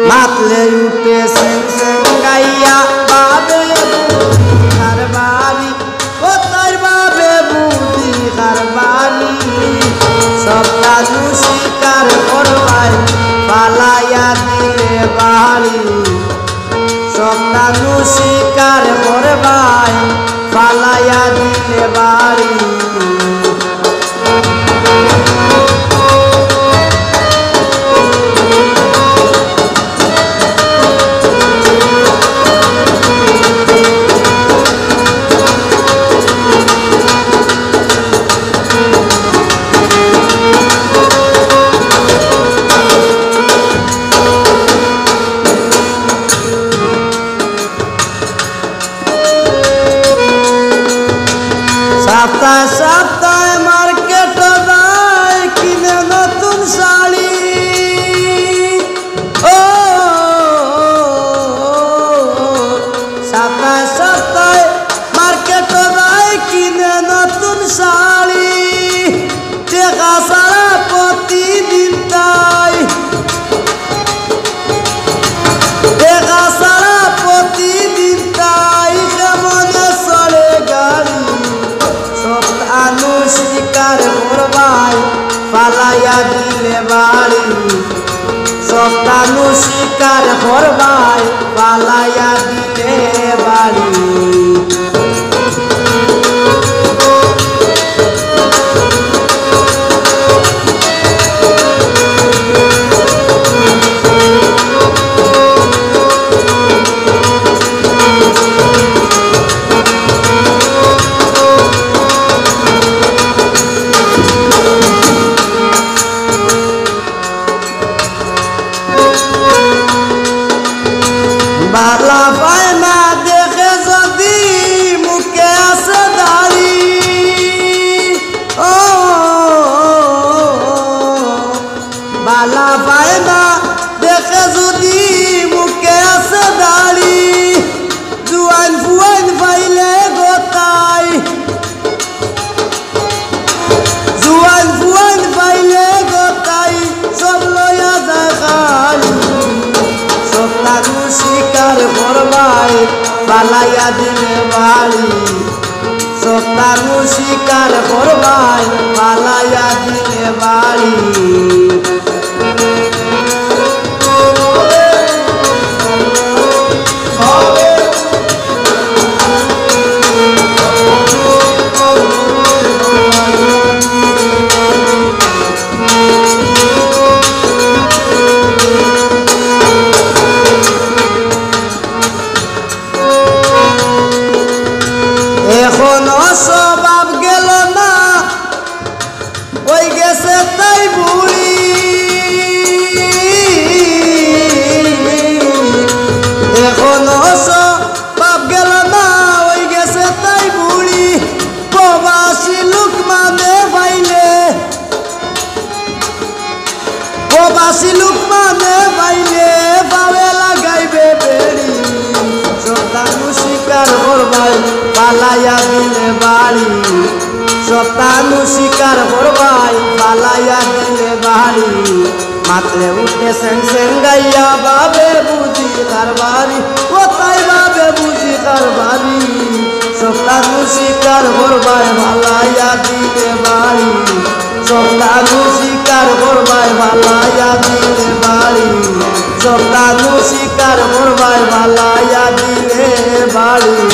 মাতলে উঠে Seng Seng গাইয়া বাবে বুদ্ধির বাড়ি ও তার বাবে বুদ্ধির বাড়ি সপ্তাহু শিকার করবাই পালাইয়া দিলে বাড়ি সপ্তাহু শিকার করবাই পালাইয়া দিলে বাড়ি সপ্তাহে সপ্তাহে মার্কেট যায় কিনে নতুন শাড়ি ও সপ্তাহে সপ্তাহে মার্কেট যায় কিনে নতুন শাড়ি টেকা সারা প্রতিদিন তাই টেকা সারা প্রতিদিন তাই কেমনে চলে গাড়ি সপ্তাহু শিকার করবাই পালাইয়া দিলে বাড়ি সপ্তাহু শিকার করবাই পালাইয়া দিলে বাড়ি বালা পায় না দেখে যদি মুখে আসে দাড়ি ও বালা পায় না দেখে যদি মুখে আসে দাড়ি জুয়ান ফুয়ান পাইলে গোতাই জুয়ান ফুয়ান পাইলে গোতাই সব লইয়া যায় খালি সপ্তাহু শিকার করবাই পালাইয়া দিলে বাড়ি সপ্তাহু শিকার করবাই পালাইয়া দিলে বাড়ি এখনো স্বভাব গেল না ওই গেছে তাই বুড়ি এখনো স্বভাব গেল না ওই গেছে তাই বুড়ি প্রবাসী লোক মানে পাইলে প্রবাসী লোক মানে পাইলে পাবে লাগাইবে বেড়ি সপ্তাহু শিকার করবাই পালাইয়া দিলে বাড়ি সপ্তাহু শিকার করবাই পালাইয়া দিলে বাড়ি মাতলে উঠে সেং সেং গাইয়া বাবে বুঝি তার বাড়ি ও তাই বাবে বুঝি তার বাড়ি সপ্তাহু শিকার করবাই পালাইয়া দিলে বাড়ি সপ্তাহু শিকার করবাই পালাইয়া দিলে বাড়ি সপ্তাহু শিকার করবাই পালাইয়া দিলে বাড়ি।